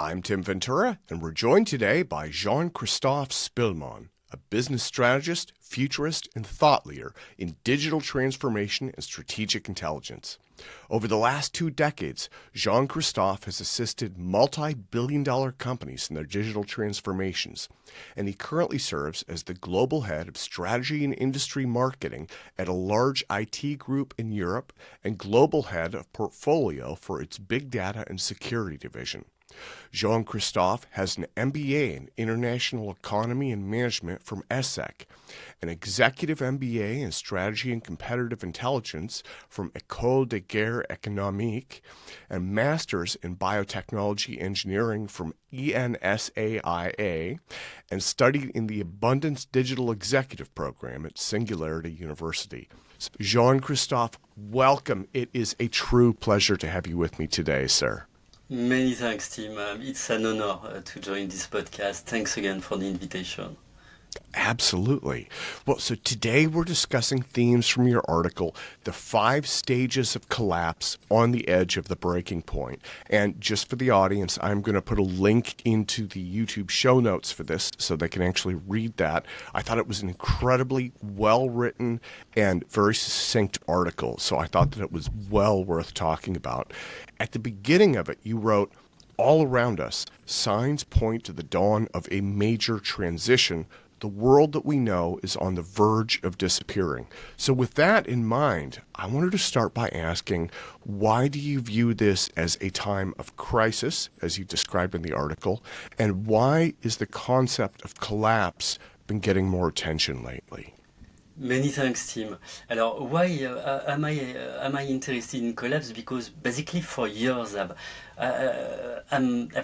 I'm Tim Ventura, and we're joined today by Jean-Christophe Spillemon, a business strategist, futurist, and thought leader in digital transformation and strategic intelligence. Over the last 2 decades, Jean-Christophe has assisted multi-billion-dollar companies in their digital transformations, and he currently serves as the global head of strategy and industry marketing at a large IT group in Europe and global head of portfolio for its big data and security division. Jean-Christophe has an MBA in International Economy and Management from ESSEC, an executive MBA in Strategy and Competitive Intelligence from École de Guerre Économique, and Masters in Biotechnology Engineering from ENSAIA, and studied in the Abundance Digital Executive Program at Singularity University. Jean-Christophe, welcome. It is a true pleasure to have you with me today, sir. Many thanks, Tim. It's an honor to join this podcast. Thanks again for the invitation. Absolutely. Well, so today we're discussing themes from your article, The 5 Stages of Collapse on the Edge of the Breaking Point. And just for the audience, I'm going to put a link into the YouTube show notes for this so they can actually read that. I thought it was an incredibly well-written and very succinct article, so I thought that it was well worth talking about. At the beginning of it, you wrote, "All around us, signs point to the dawn of a major transition. The world that we know is on the verge of disappearing." So with that in mind, I wanted to start by asking, why do you view this as a time of crisis, as you described in the article, and why is the concept of collapse been getting more attention lately? Many thanks, Tim. Alors, why am I interested in collapse? Because basically for years I've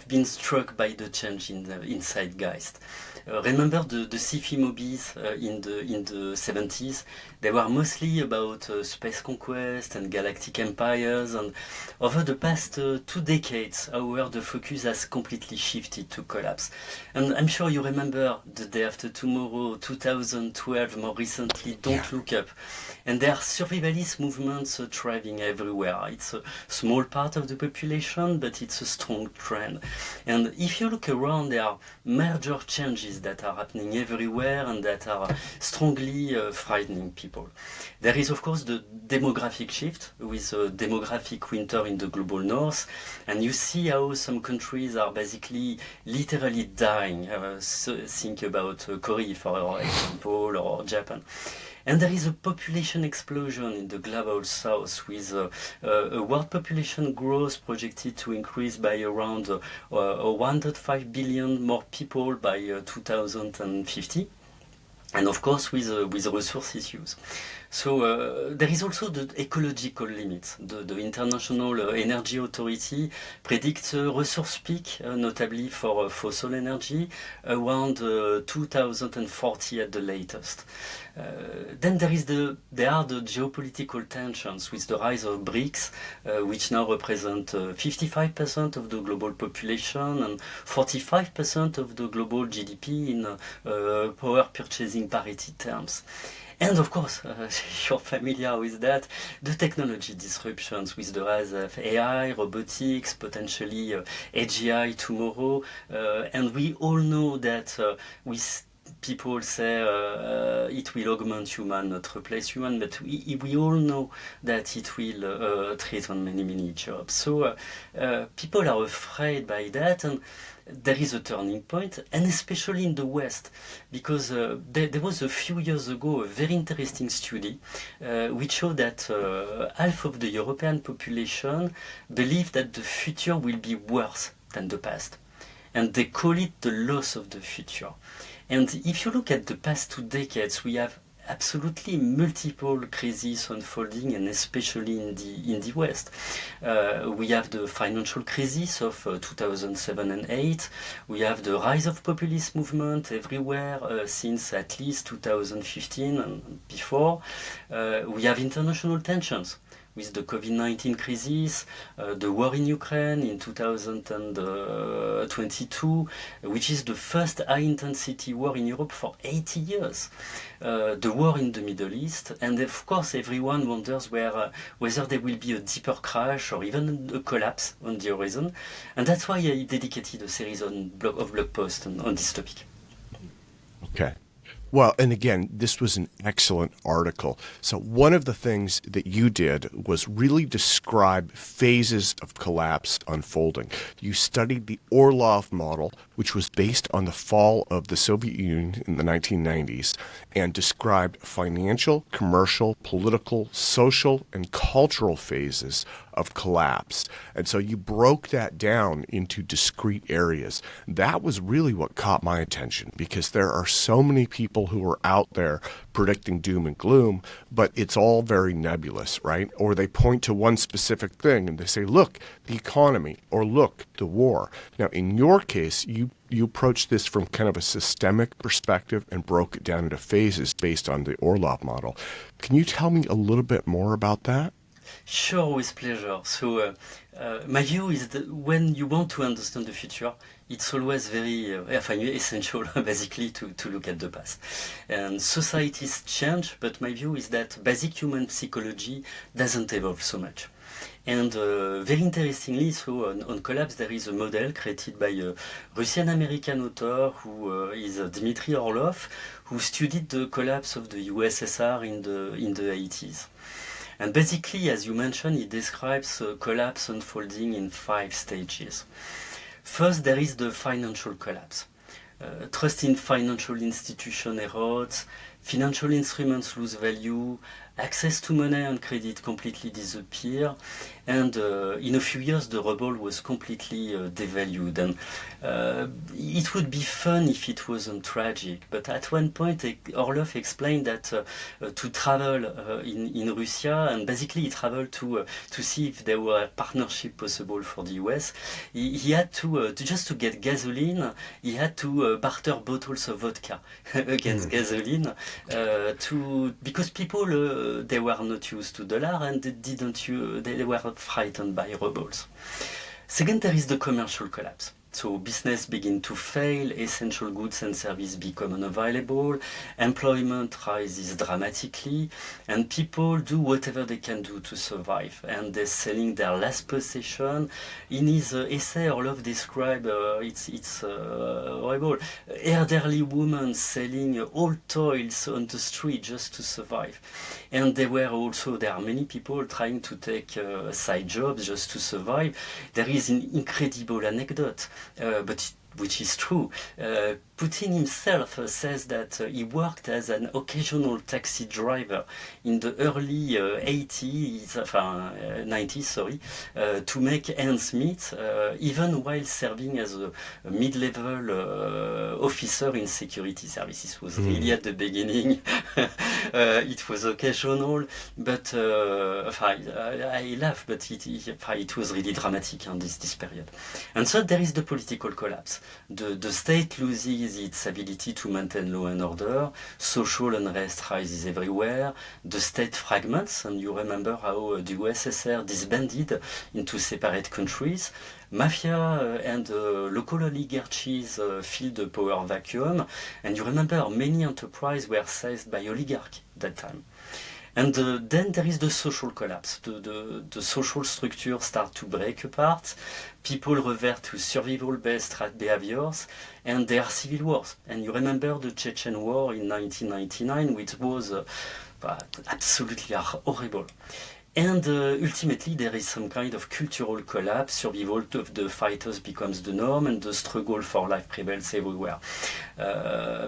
been struck by the change in zeitgeist. Remember the sci-fi movies in the 70s? They were mostly about space conquest and galactic empires, and over the past 2 decades, however, the focus has completely shifted to collapse. And I'm sure you remember The Day After Tomorrow, 2012, more recently, Don't Look Up. And there are survivalist movements thriving everywhere. It's a small part of the population, but it's a strong trend. And if you look around, there are major changes that are happening everywhere and that are strongly frightening people. There is, of course, the demographic shift with a demographic winter in the global north, and you see how some countries are basically literally dying. So think about Korea, for example, or Japan. And there is a population explosion in the global south with a world population growth projected to increase by around 1.5 billion more people by 2050. And of course with resource issues. So there is also the ecological limits. The International Energy Authority predicts a resource peak, notably for fossil energy, around 2040 at the latest. Then there are the geopolitical tensions with the rise of BRICS, which now represent 55% of the global population and 45% of the global GDP in power purchasing parity terms. And of course, you're familiar with that, the technology disruptions with the rise of AI, robotics, potentially AGI tomorrow. And we all know that people say it will augment human, not replace human, but we all know that it will threaten many jobs. So people are afraid by that, and there is a turning point, and especially in the West, because there was a few years ago a very interesting study which showed that half of the European population believe that the future will be worse than the past. And they call it the loss of the future. And if you look at the past 2 decades, we have absolutely multiple crises unfolding, and especially in the West. We have the financial crisis of 2007 and 2008. We have the rise of populist movement everywhere since at least 2015 and before. We have international tensions with the COVID-19 crisis, the war in Ukraine in 2022, which is the first high-intensity war in Europe for 80 years, the war in the Middle East, and of course everyone wonders whether there will be a deeper crash or even a collapse on the horizon, and that's why I dedicated a series of blog posts on this topic. Okay. Well, and again, this was an excellent article. So one of the things that you did was really describe phases of collapse unfolding. You studied the Orlov model, which was based on the fall of the Soviet Union in the 1990s, and described financial, commercial, political, social, and cultural phases of collapse. And so you broke that down into discrete areas. That was really what caught my attention, because there are so many people who are out there predicting doom and gloom, but it's all very nebulous, right? Or they point to one specific thing and they say, look, the economy, or look, the war. Now, in your case, you approached this from kind of a systemic perspective and broke it down into phases based on the Orlov model. Can you tell me a little bit more about that? Sure, with pleasure. So my view is that when you want to understand the future, it's always very essential, basically, to look at the past. And societies change, but my view is that basic human psychology doesn't evolve so much. And very interestingly, so on collapse, there is a model created by a Russian-American author who is Dmitry Orlov, who studied the collapse of the USSR in the 80s. And basically, as you mentioned, it describes collapse unfolding in 5 stages. First, there is the financial collapse. Trust in financial institutions erodes, financial instruments lose value, access to money and credit completely disappear, and in a few years the ruble was completely devalued. And it would be fun if it wasn't tragic, but at one point Orlov explained that to travel in Russia, and basically he traveled to see if there were partnership possible for the US, he had to just to get gasoline, he had to barter bottles of vodka against gasoline, because people they were not used to dollar and they were frightened by rubles. Second, there is the commercial collapse. So business begin to fail, essential goods and services become unavailable, employment rises dramatically, and people do whatever they can do to survive. And they're selling their last possession. In his essay, Orlov described it's horrible. Elderly women selling old toys on the street just to survive. And there are many people trying to take side jobs just to survive. There is an incredible anecdote. Which is true. Putin himself says that he worked as an occasional taxi driver in the early 90s, to make ends meet, even while serving as a mid-level officer in security services. It was really at the beginning. It was occasional, but I laugh, but it was really dramatic in this period. And so there is the political collapse. The state loses its ability to maintain law and order, social unrest rises everywhere, the state fragments, and you remember how the USSR disbanded into separate countries. Mafia and local oligarchies fill the power vacuum, and you remember many enterprises were seized by oligarchs at that time. And then there is the social collapse. The social structure starts to break apart. People revert to survival-based behaviors, and there are civil wars. And you remember the Chechen War in 1999, which was absolutely horrible. And ultimately, there is some kind of cultural collapse. Survival of the fighters becomes the norm, and the struggle for life prevails everywhere.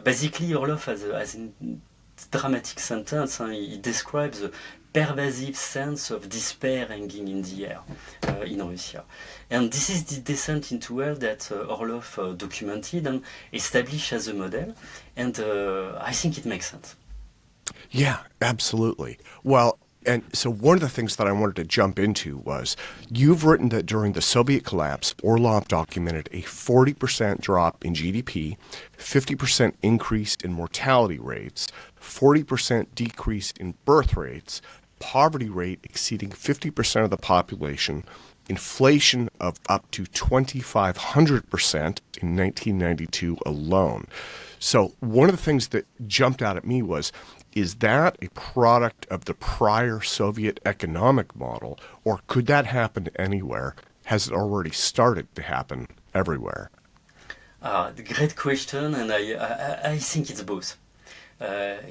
Basically, Orlov has a dramatic sentence. He describes a pervasive sense of despair hanging in the air in Russia. And this is the descent into hell that Orlov documented and established as a model. And I think it makes sense. Yeah, absolutely. Well, and so one of the things that I wanted to jump into was you've written that during the Soviet collapse, Orlov documented a 40% drop in GDP, 50% increase in mortality rates, 40% decrease in birth rates, poverty rate exceeding 50% of the population, inflation of up to 2,500% in 1992 alone. So one of the things that jumped out at me was, is that a product of the prior Soviet economic model, or could that happen anywhere? Has it already started to happen everywhere? The great question, and I think it's both.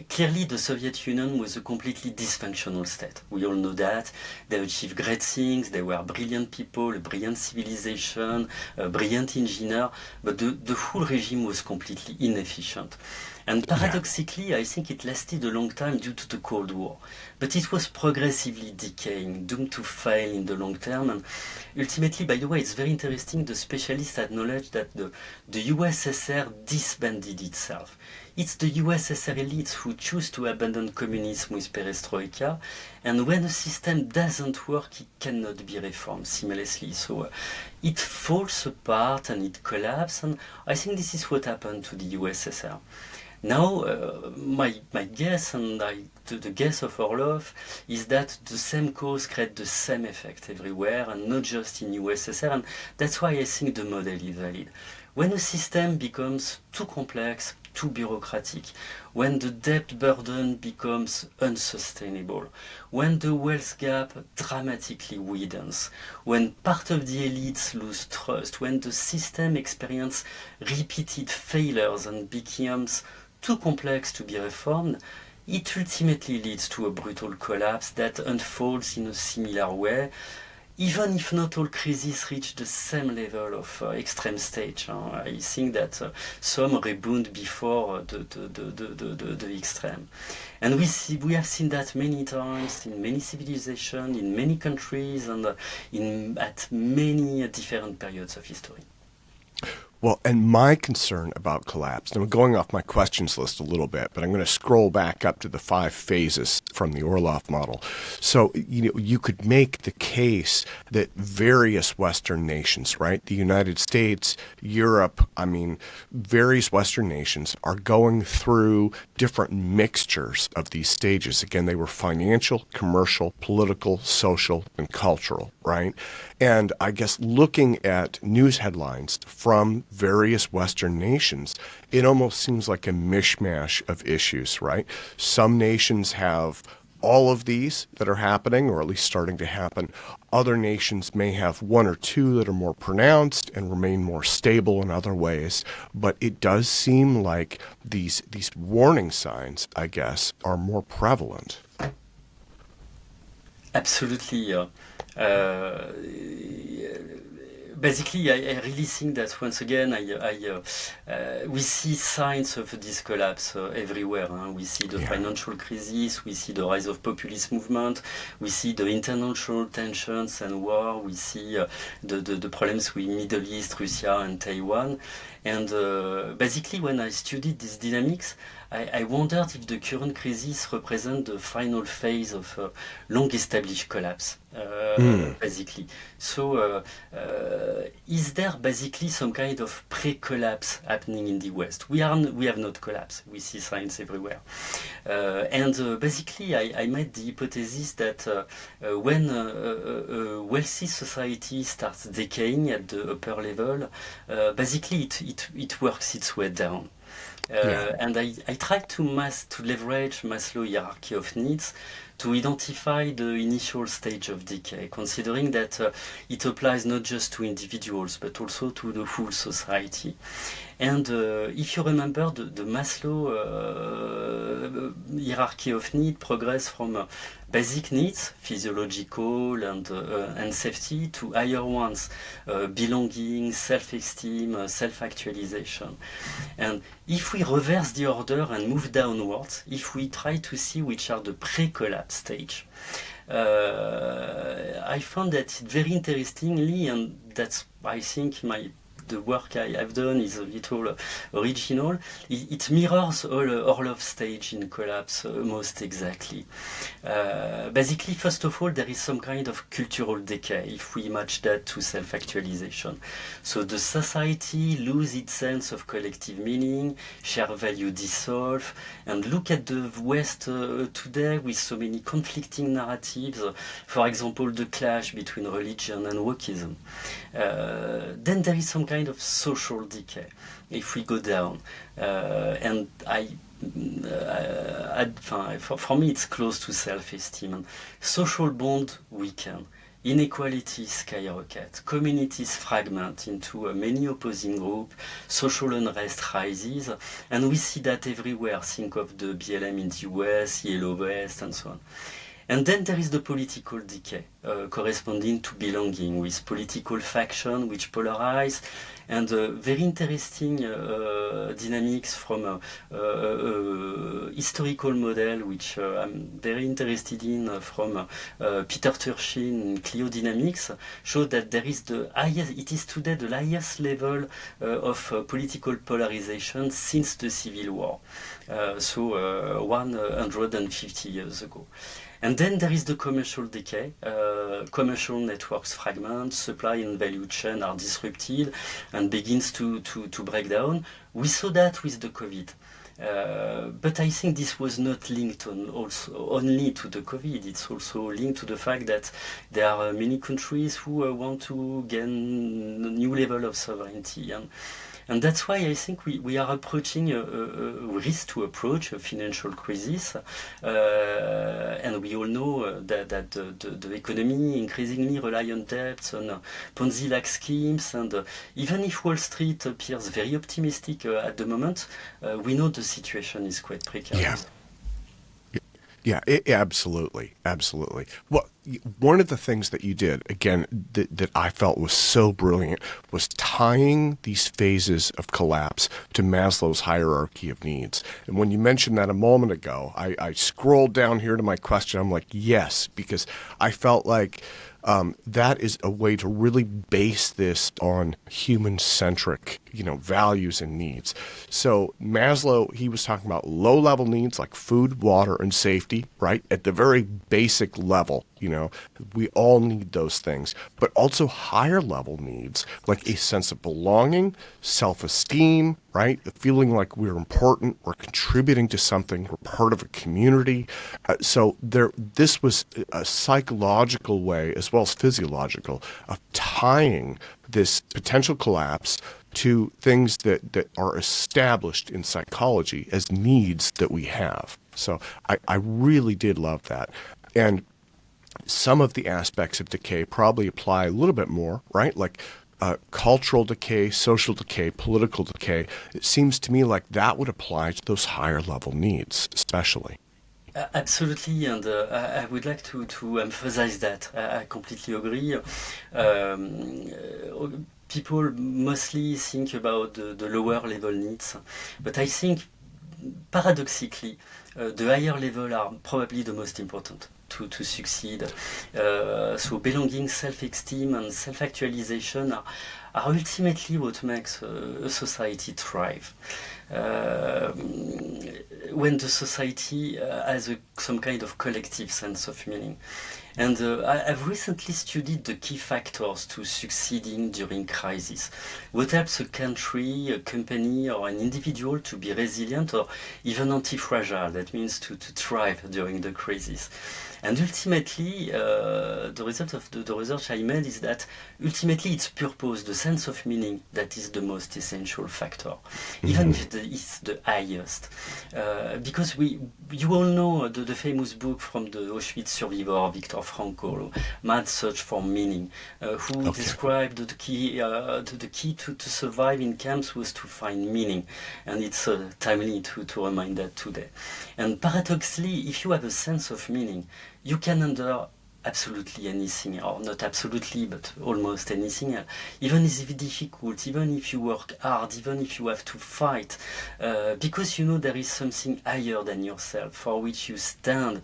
Clearly, the Soviet Union was a completely dysfunctional state. We all know that. They achieved great things, they were brilliant people, a brilliant civilization, a brilliant engineer, but the whole regime was completely inefficient. And paradoxically, I think it lasted a long time due to the Cold War. But it was progressively decaying, doomed to fail in the long term. And ultimately, by the way, it's very interesting, the specialists acknowledge that the USSR disbanded itself. It's the USSR elites who choose to abandon communism with perestroika, and when a system doesn't work, it cannot be reformed seamlessly. So it falls apart and it collapses, and I think this is what happened to the USSR. Now, my guess, and the guess of Orlov, is that the same cause creates the same effect everywhere, and not just in USSR, and that's why I think the model is valid. When a system becomes too complex, too bureaucratic, when the debt burden becomes unsustainable, when the wealth gap dramatically widens, when part of the elites lose trust, when the system experiences repeated failures and becomes too complex to be reformed, it ultimately leads to a brutal collapse that unfolds in a similar way, even if not all crises reach the same level of extreme stage. I think that some rebound before the extreme. And we have seen that many times in many civilizations, in many countries, and at many different periods of history. Well, and my concern about collapse, and I'm going off my questions list a little bit, but I'm going to scroll back up to the 5 phases from the Orlov model. So, you could make the case that various Western nations, right, the United States, Europe, various Western nations are going through different mixtures of these stages. Again, they were financial, commercial, political, social, and cultural, right? And I guess looking at news headlines from various Western nations, it almost seems like a mishmash of issues, right? Some nations have all of these that are happening, or at least starting to happen. Other nations may have 1 or 2 that are more pronounced and remain more stable in other ways. But it does seem like these warning signs, I guess, are more prevalent. Absolutely. Basically, I really think that once again, we see signs of this collapse everywhere. We see the financial crisis, we see the rise of populist movement, we see the international tensions and war, we see the problems with Middle East, Russia, and Taiwan. And basically, when I studied these dynamics, I wondered if the current crisis represents the final phase of long-established collapse, basically. So, is there basically some kind of pre-collapse happening in the West? We have not collapsed. We see signs everywhere. And basically, I made the hypothesis that when a wealthy society starts decaying at the upper level, basically it works its way down. And I tried to leverage Maslow's hierarchy of needs to identify the initial stage of decay, considering that it applies not just to individuals, but also to the whole society. And if you remember, the Maslow hierarchy of need progress from basic needs, physiological and safety, to higher ones, belonging, self-esteem, self-actualization. And if we reverse the order and move downwards, if we try to see which are the pre-collapse stage, I found that very interestingly, and that's, I think, the work I've done is a little original. It mirrors all Orlov stage in collapse most exactly. Basically, first of all, there is some kind of cultural decay if we match that to self-actualization. So the society loses its sense of collective meaning, shared value dissolve, and look at the West today with so many conflicting narratives. For example, the clash between religion and wokeism. Then there is some kind of social decay if we go down. And for me, it's close to self-esteem. And social bond weaken. Inequality skyrocket, communities fragment into many opposing groups, social unrest rises, and we see that everywhere. Think of the BLM in the US, Yellow Vest, and so on. And then there is the political decay, corresponding to belonging, with political faction which polarize, and very interesting dynamics from a historical model which I'm very interested in from Peter Turchin in Cliodynamics, show that there is it is today the highest level of political polarization since the Civil War, so 150 years ago. And then there is the commercial decay. Commercial networks fragment, supply and value chain are disrupted and begins to break down. We saw that with the COVID. But I think this was not linked only to the COVID. It's also linked to the fact that there are many countries who want to gain a new level of sovereignty. And that's why I think we are approaching a risk to approach a financial crisis. And we all know that the economy increasingly relies on debts, on Ponzi-like schemes. And even if Wall Street appears very optimistic at the moment, we know the situation is quite precarious. Yeah, absolutely. Well, one of the things that you did, again, that I felt was so brilliant was tying these phases of collapse to Maslow's hierarchy of needs. And when you mentioned that a moment ago, I scrolled down here to my question. I'm like, yes, because I felt like that is a way to really base this on human-centric, values and needs. So Maslow, he was talking about low-level needs like food, water, and safety, right? At the very basic level, we all need those things. But also higher-level needs like a sense of belonging, self-esteem, right? Feeling like we're important, we're contributing to something, we're part of a community. This was a psychological way, as well as physiological, of tying this potential collapse to things that are established in psychology as needs that we have. So I really did love that. And some of the aspects of decay probably apply a little bit more, right? Like cultural decay, social decay, political decay. It seems to me like that would apply to those higher level needs, especially. Absolutely, and I would like to emphasize that. I completely agree. People mostly think about the lower level needs, but I think paradoxically, the higher level are probably the most important to succeed. So belonging, self-esteem, and self-actualization are ultimately what makes a society thrive. When the society has some kind of collective sense of meaning. And I've recently studied the key factors to succeeding during crisis. What helps a country, a company, or an individual to be resilient or even anti-fragile? That means to thrive during the crisis. And ultimately, the result of the research I made is that ultimately it's purpose, the sense of meaning, that is the most essential factor, even if it's the highest. Because you all know the famous book from the Auschwitz survivor, Viktor Frankl, Mad Search for Meaning, who described the key to survive in camps was to find meaning. And it's timely to remind that today. And paradoxically, if you have a sense of meaning, you can endure absolutely anything, or not absolutely, but almost anything, even if it's difficult, even if you work hard, even if you have to fight, because you know there is something higher than yourself for which you stand,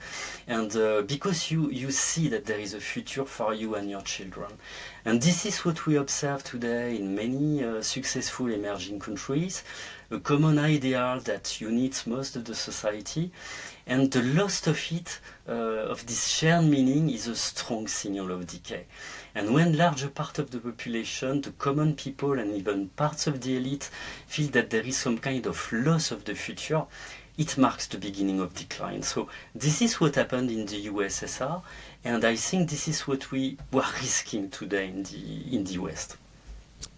and because you see that there is a future for you and your children. And this is what we observe today in many successful emerging countries, a common ideal that unites most of the society, and the loss of it, of this shared meaning, is a strong signal of decay. And when larger part of the population, the common people and even parts of the elite feel that there is some kind of loss of the future, it marks the beginning of decline. So this is what happened in the USSR, and I think this is what we are risking today in the West.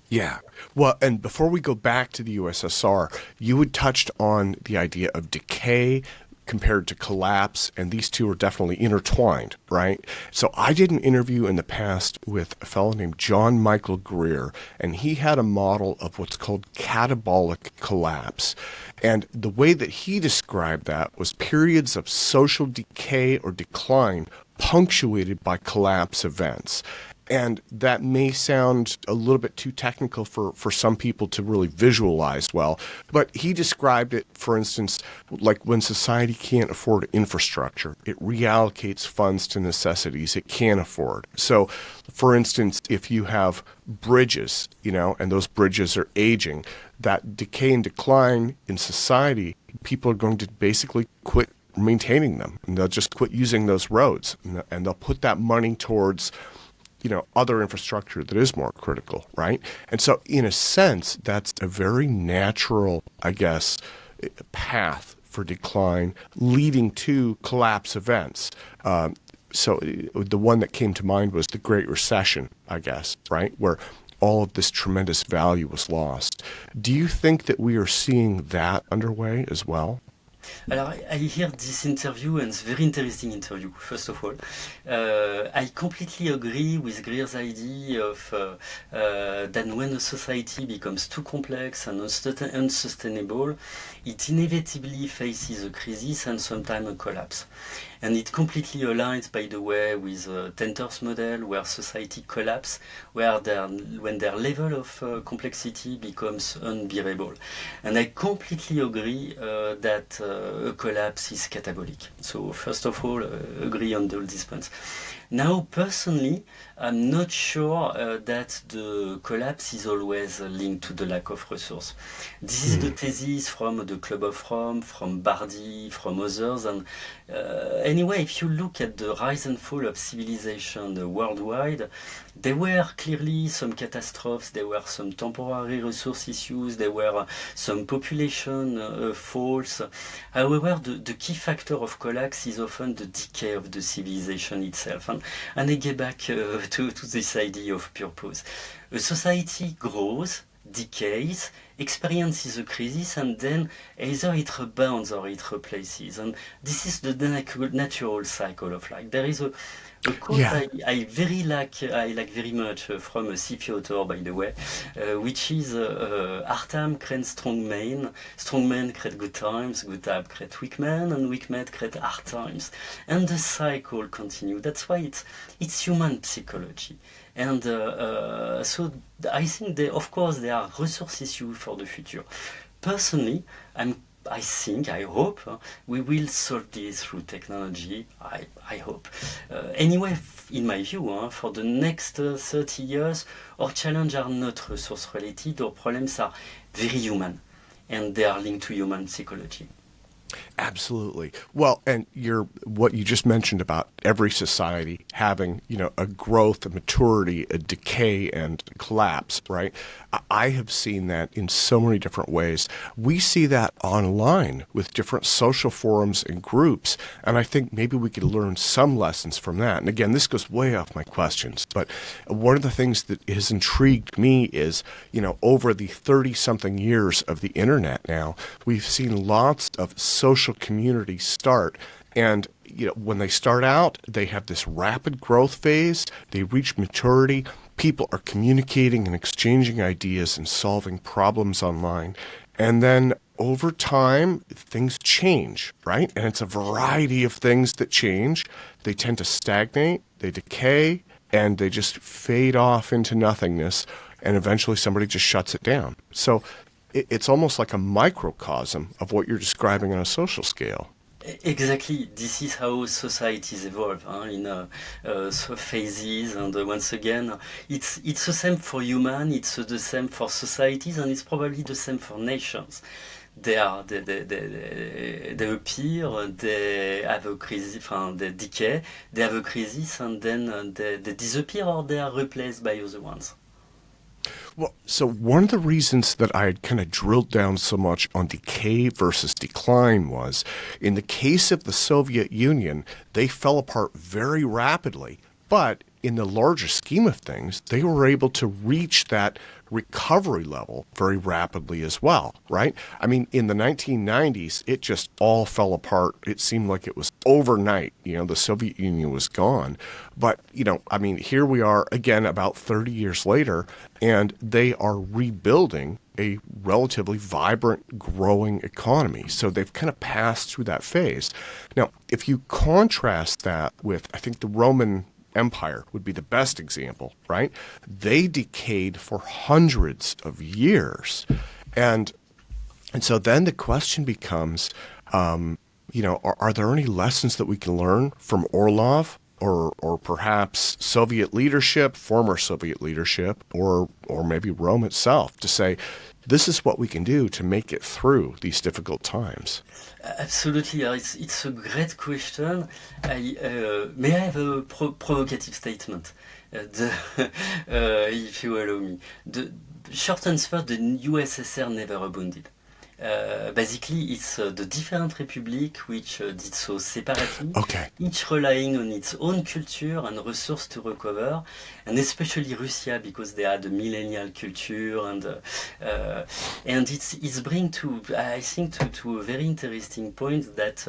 Yeah. Well, and before we go back to the USSR, you had touched on the idea of decay compared to collapse, and these two are definitely intertwined, right? So I did an interview in the past with a fellow named John Michael Greer, and he had a model of what's called catabolic collapse. And the way that he described that was periods of social decay or decline punctuated by collapse events. And that may sound a little bit too technical for some people to really visualize well, but he described it, for instance, like when society can't afford infrastructure, it reallocates funds to necessities it can afford. So, for instance, if you have bridges, and those bridges are aging, that decay and decline in society, people are going to basically quit maintaining them, and they'll just quit using those roads, and they'll put that money towards other infrastructure that is more critical, right? And so in a sense, that's a very natural, I guess, path for decline leading to collapse events. So the one that came to mind was the Great Recession, I guess, right? Where all of this tremendous value was lost. Do you think that we are seeing that underway as well? Alors, I hear this interview, and it's a very interesting interview, first of all. I completely agree with Greer's idea of that when a society becomes too complex and unsustainable, it inevitably faces a crisis and sometimes a collapse. And it completely aligns, by the way, with Tenter's model, where society collapses, when their level of complexity becomes unbearable. And I completely agree that a collapse is catabolic. So first of all, agree on all these points. Now, personally, I'm not sure that the collapse is always linked to the lack of resource. This is the thesis from the Club of Rome, from Bardi, from others. And anyway, if you look at the rise and fall of civilization worldwide, there were clearly some catastrophes, there were some temporary resource issues, there were some population falls. However, the key factor of collapse is often the decay of the civilization itself. And I get back to this idea of purpose. A society grows, decays, experiences a crisis, and then either it rebounds or it replaces. And this is the natural cycle of life. There is a quote I like very much from a sci-fi author, by the way, which is hard time creates strong men create good times, good times create weak men, and weak men create hard times. And the cycle continues. That's why it's human psychology. And so I think, of course, there are resource issues for the future. Personally, I hope we will solve this through technology. I hope. Anyway, in my view, for the next 30 years, our challenges are not resource related. Our problems are very human, and they are linked to human psychology. Absolutely. Well, and what you just mentioned about every society having, a growth, a maturity, a decay, and a collapse, right? I have seen that in so many different ways. We see that online with different social forums and groups, and I think maybe we could learn some lessons from that. And again, this goes way off my questions, but one of the things that has intrigued me is, over the 30-something years of the internet now, we've seen lots of social communities start, and when they start out, they have this rapid growth phase, they reach maturity, people are communicating and exchanging ideas and solving problems online, and then over time, things change, right? And it's a variety of things that change. They tend to stagnate, they decay, and they just fade off into nothingness, and eventually somebody just shuts it down. So it's almost like a microcosm of what you're describing on a social scale. Exactly, this is how societies evolve in phases, and once again, it's the same for human, it's the same for societies, and it's probably the same for nations. They appear, they have a crisis, they decay, they have a crisis, and then they disappear or they are replaced by other ones. Well, so one of the reasons that I had kind of drilled down so much on decay versus decline was, in the case of the Soviet Union, they fell apart very rapidly. But in the larger scheme of things, they were able to reach that recovery level very rapidly as well, right? I mean, in the 1990s, it just all fell apart. It seemed like it was overnight. The Soviet Union was gone. But, I mean, here we are again about 30 years later, and they are rebuilding a relatively vibrant, growing economy. So they've kind of passed through that phase. Now, if you contrast that with, I think the Roman Empire would be the best example, right? They decayed for hundreds of years. And so then the question becomes, are there any lessons that we can learn from Orlov or perhaps Soviet leadership, former Soviet leadership, or maybe Rome itself, to say, this is what we can do to make it through these difficult times? Absolutely, it's a great question. May I have a provocative statement, if you allow me? The short answer: the USSR never rebounded. Basically, it's the different republics which did so separately, Okay. each relying on its own culture and resource to recover, and especially Russia, because they had a millennial culture, and it's bring to, I think, to a very interesting point that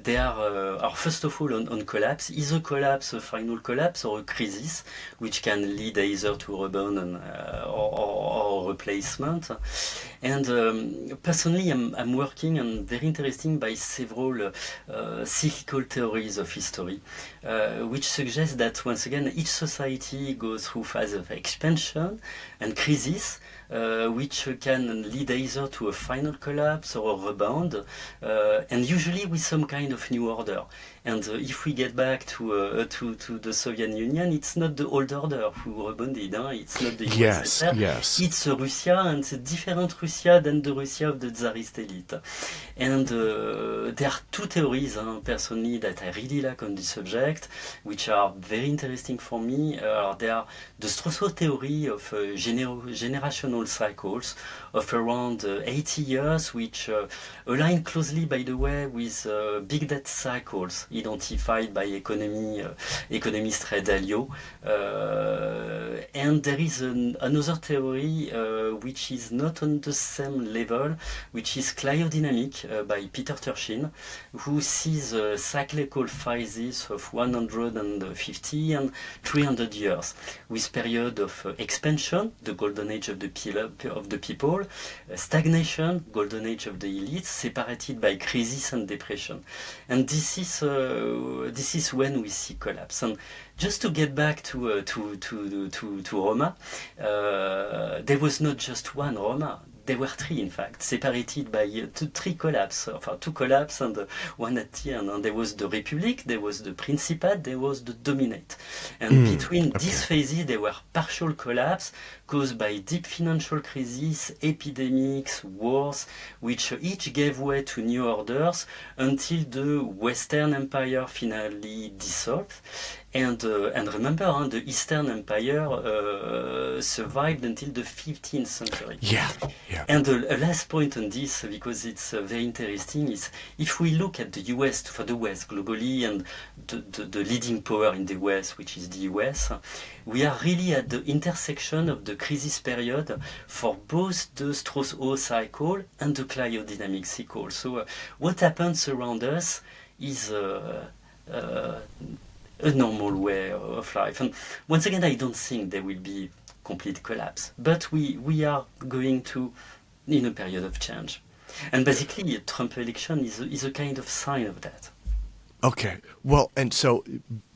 they are first of all on collapse. Is a collapse a final collapse or a crisis, which can lead either to a rebound or replacement? And personally, I'm working on very interesting by several cyclical theories of history, which suggest that once again each society goes through phases of expansion and crisis, which can lead either to a final collapse or a rebound, and usually with some kind of new order. And if we get back to the Soviet Union, it's not the old order who rebounded. It's not the USSR. Yes. It's Russia, and it's a different Russia than the Russia of the Tsarist elite. And there are two theories, personally, that I really like on this subject, which are very interesting for me. They are the Stroessel theory of generational cycles of around 80 years, which align closely, by the way, with big debt cycles identified by economist Ray Dalio. And there is another theory which is not on the same level, which is cryodynamic by Peter Turchin, who sees cyclical phases of 150 and 300 years, with period of expansion, the golden age of the people, stagnation, golden age of the elites, separated by crisis and depression. And this is when we see collapse. And just to get back to Roma, there was not just one Roma. There were three, in fact, separated by two collapse and one at the end. And there was the Republic, there was the Principate, there was the Dominate. And between these phases, there were partial collapse caused by deep financial crisis, epidemics, wars, which each gave way to new orders until the Western Empire finally dissolved. And remember, the Eastern Empire survived until the 15th century. Yeah. And a last point on this, because it's very interesting, is if we look at the US, for the West globally, and the leading power in the West, which is the US, we are really at the intersection of the crisis period for both the Strauss-O cycle and the cryodynamic cycle. So what happens around us is a normal way of life. And once again, I don't think there will be complete collapse, but we are going to in a period of change. And basically, a Trump election is a kind of sign of that. Okay. Well, and so,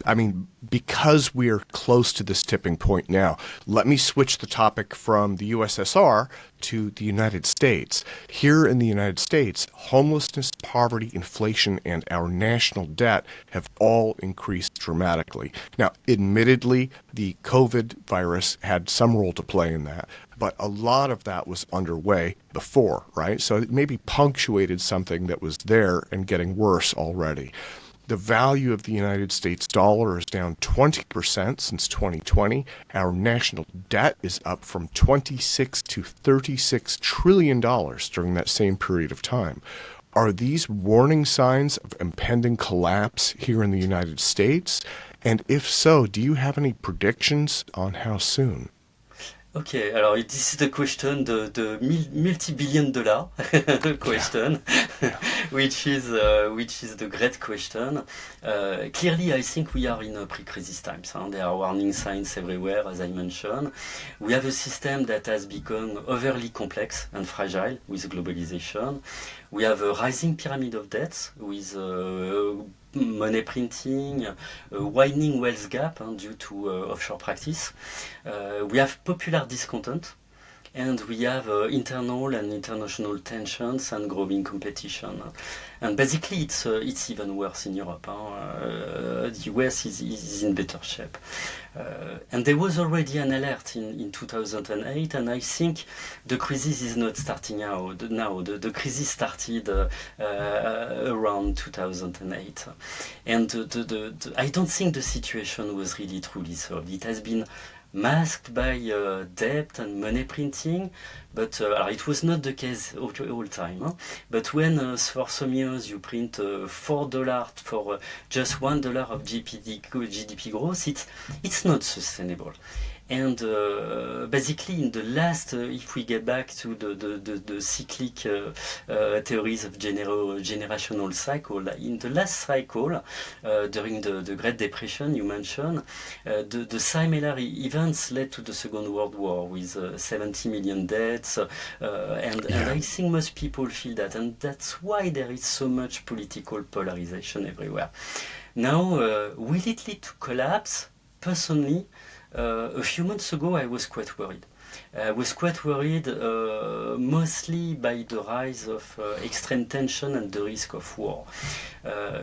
I mean, because we're close to this tipping point now, let me switch the topic from the USSR to the United States. Here in the United States, homelessness, poverty, inflation, and our national debt have all increased dramatically. Now, admittedly, the COVID virus had some role to play in that, but a lot of that was underway before, right? So it maybe punctuated something that was there and getting worse already. The value of the United States dollar is down 20% since 2020. Our national debt is up from 26 to 36 trillion dollars during that same period of time. Are these warning signs of impending collapse here in the United States? And if so, do you have any predictions on how soon? Okay, alors this is the question, the multi-billion dollar question, Yeah. which is the great question. Clearly, I think we are in a pre-crisis times. Huh? There are warning signs everywhere, as I mentioned. We have a system that has become overly complex and fragile with globalization. We have a rising pyramid of debts with money printing, widening wealth gap due to offshore practice. We have popular discontent, and we have internal and international tensions and growing competition. And basically, it's even worse in Europe. The US is in better shape. And there was already an alert in 2008, and I think the crisis is not starting out now. The crisis started around 2008. And I don't think the situation was really truly solved. It has been masked by debt and money printing, but it was not the case all time. Huh? But when for some years you print $4 for just $1 of GDP growth, it's not sustainable. And basically, in the last, if we get back to the cyclic theories of generational cycle, in the last cycle, during the Great Depression you mentioned, the similar events led to the Second World War with 70 million deaths, and Yeah. I think most people feel that, and that's why there is so much political polarization everywhere. Now, will it lead to collapse? Personally, a few months ago, I was quite worried. I was quite worried mostly by the rise of extreme tension and the risk of war.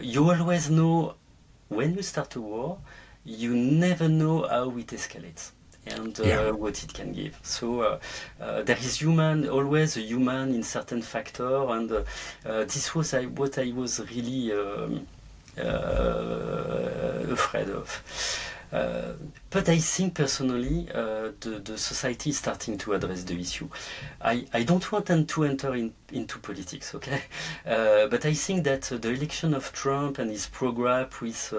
You always know when you start a war, you never know how it escalates and Yeah. what it can give. So there is always a human in certain factor, and this was what I was really afraid of. But I think personally the society is starting to address the issue. I don't want them to enter into politics, okay? But I think that the election of Trump and his program with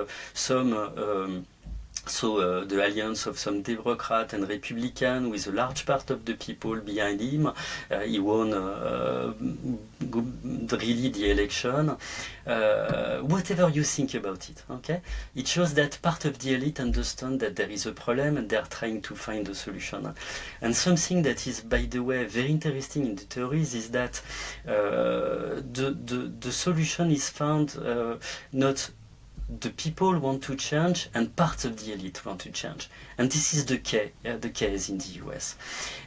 the alliance of some Democrat and Republican with a large part of the people behind him, he won really the election. Whatever you think about it, okay? It shows that part of the elite understand that there is a problem and they are trying to find a solution. And something that is, by the way, very interesting in the theories is that the solution is found not the people want to change and parts of the elite want to change. And this is the case in the US.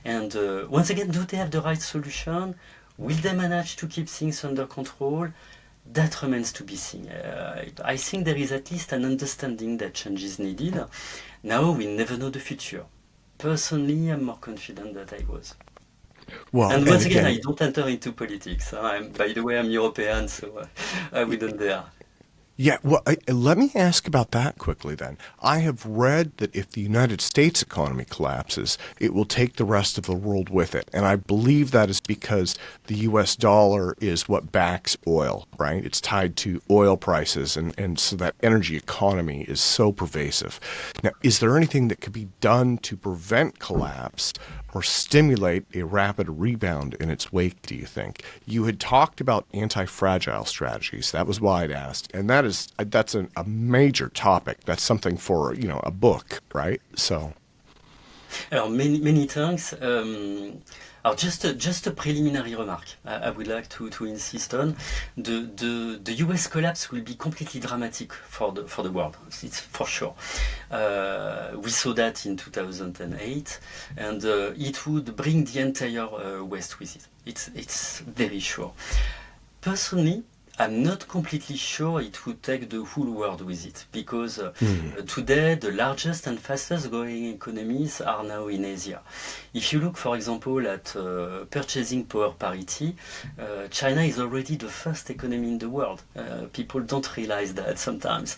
And once again, do they have the right solution? Will they manage to keep things under control? That remains to be seen. I think there is at least an understanding that change is needed. Now we never know the future. Personally, I'm more confident than I was. Well, And and once again, I again, don't enter into politics. By the way, I'm European, so I wouldn't dare. yeah, well, let me ask about that quickly then. I have read that if the United States economy collapses, it will take the rest of the world with it. And I believe that is because the US dollar is what backs oil, right? It's tied to oil prices, and so that energy economy is so pervasive. Now, is there anything that could be done to prevent collapse or stimulate a rapid rebound in its wake, do you think? You had talked about anti-fragile strategies. That was why I'd asked. And that's a major topic. That's something for, a book, right? So, Alors, many thanks. Just a preliminary remark I would like to insist on. The US collapse will be completely dramatic for the world. It's for sure. We saw that in 2008, and it would bring the entire West with it. It's very sure. Personally, I'm not completely sure it would take the whole world with it, because today the largest and fastest growing economies are now in Asia. If you look, for example, at purchasing power parity, China is already the first economy in the world. People don't realize that sometimes.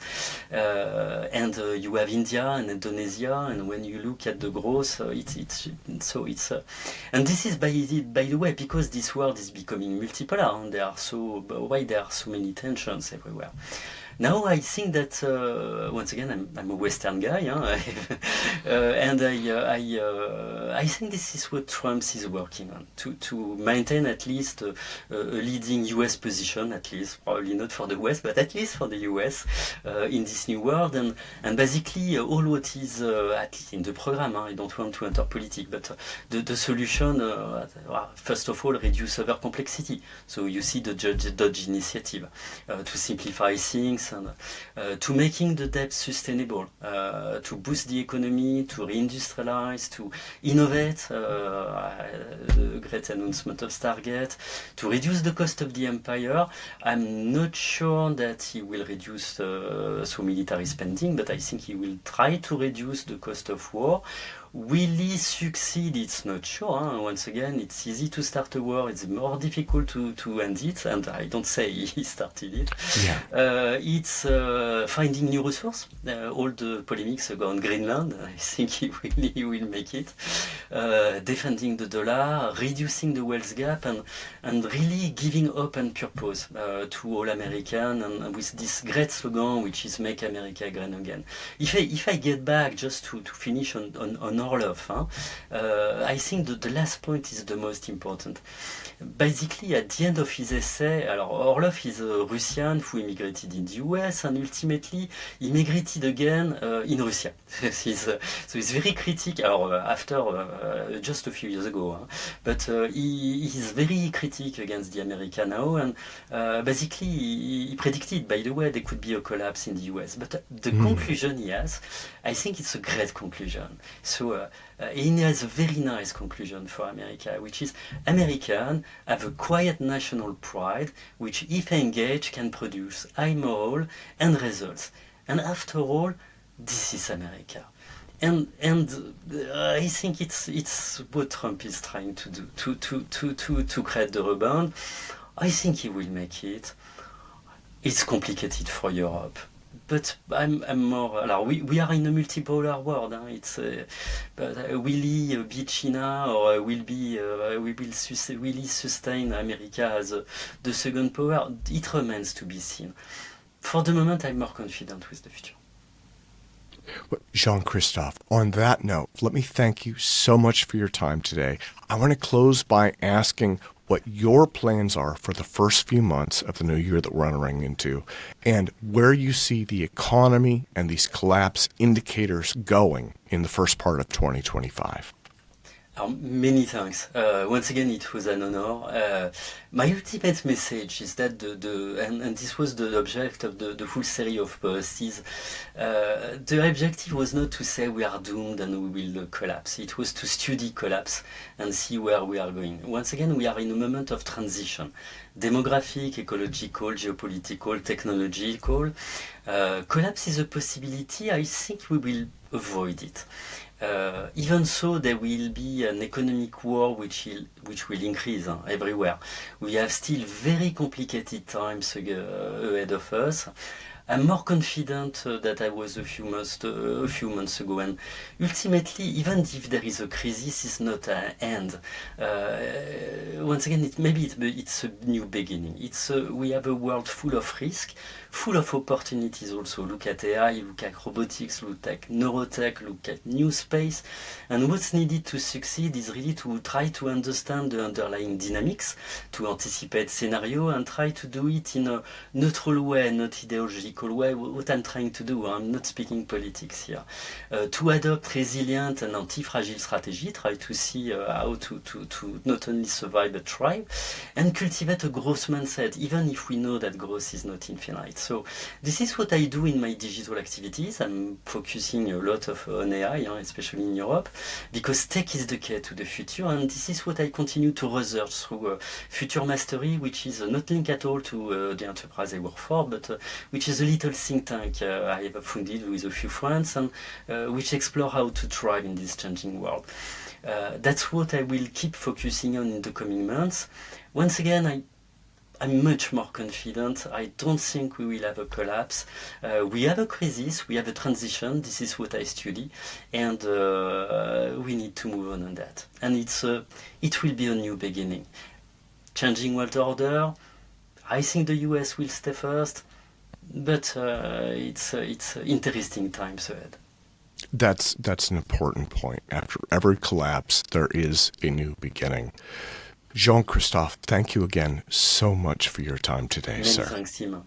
And you have India and Indonesia, and when you look at the growth, and this is by the way because this world is becoming multipolar, and there are so many tensions everywhere. Now I think that once again I'm a Western guy, and I think this is what Trump is working on, to maintain at least a leading US position, at least probably not for the West, but at least for the US in this new world, and basically all what is at least in the program. I don't want to enter politics, but the solution first of all reduce over complexity. So you see the Dodge initiative to simplify things. And to making the debt sustainable, to boost the economy, to reindustrialize, to innovate, the great announcement of Stargate, to reduce the cost of the empire. I'm not sure that he will reduce military spending, but I think he will try to reduce the cost of war. Will he succeed? It's not sure. Once again, it's easy to start a war. It's more difficult to end it, and I don't say he started it. Yeah. It's finding new resources. All the polemics on Greenland, I think he will make it. Defending the dollar, reducing the wealth gap, and really giving hope and purpose to all Americans, and with this great slogan, which is "Make America Great Again." If I get back just to finish on Orlov, I think that the last point is the most important. Basically, at the end of his essay, Orlov is a Russian who immigrated in the US, and ultimately immigrated again in Russia. So he's very critical, after just a few years ago, but he is very critical against the America now, and basically he predicted, by the way, there could be a collapse in the US, but the conclusion he has, I think it's a great conclusion. So he has a very nice conclusion for America, which is Americans have a quiet national pride, which, if engaged, can produce high moral and results. And after all, this is America. And I think it's what Trump is trying to do, to create the rebound. I think he will make it. It's complicated for Europe. But I'm more. We are in a multipolar world. But will he beat China, or will he sustain America as the second power? It remains to be seen. For the moment, I'm more confident with the future. Jean-Christophe, on that note, let me thank you so much for your time today. I want to close by asking what your plans are for the first few months of the new year that we're entering into, and where you see the economy and these collapse indicators going in the first part of 2025. Many thanks. Once again, it was an honor. My ultimate message is that and this was the object of the full series of posts. The objective was not to say we are doomed and we will collapse. It was to study collapse and see where we are going. Once again, we are in a moment of transition. Demographic, ecological, geopolitical, technological. Collapse is a possibility. I think we will avoid it. Even so, there will be an economic war which will increase everywhere. We have still very complicated times ahead of us. I'm more confident than I was a few months ago, and ultimately, even if there is a crisis, it's not an end. once again, it's a new beginning. We have a world full of risk, full of opportunities also. Look at AI, look at robotics, look at neurotech, look at new space. And what's needed to succeed is really to try to understand the underlying dynamics, to anticipate scenario, and try to do it in a neutral way, not ideological way. What I'm trying to do, I'm not speaking politics here. To adopt resilient and anti-fragile strategy, try to see how to not only survive but thrive, and cultivate a growth mindset, even if we know that growth is not infinite. So this is what I do in my digital activities. I'm focusing a lot on AI, especially in Europe, because tech is the key to the future, and this is what I continue to research through Future Mastery, which is not linked at all to the enterprise I work for, but which is a little think tank I have founded with a few friends, and which explore how to thrive in this changing world. That's what I will keep focusing on in the coming months. Once again, I'm much more confident. I don't think we will have a collapse. We have a crisis, we have a transition. This is what I study, and we need to move on that. And it will be a new beginning. Changing world order. I think the US will stay first, but it's interesting times ahead. That's an important point. After every collapse, there is a new beginning. Jean-Christophe, thank you again so much for your time today, Many sir. thanks, Tim.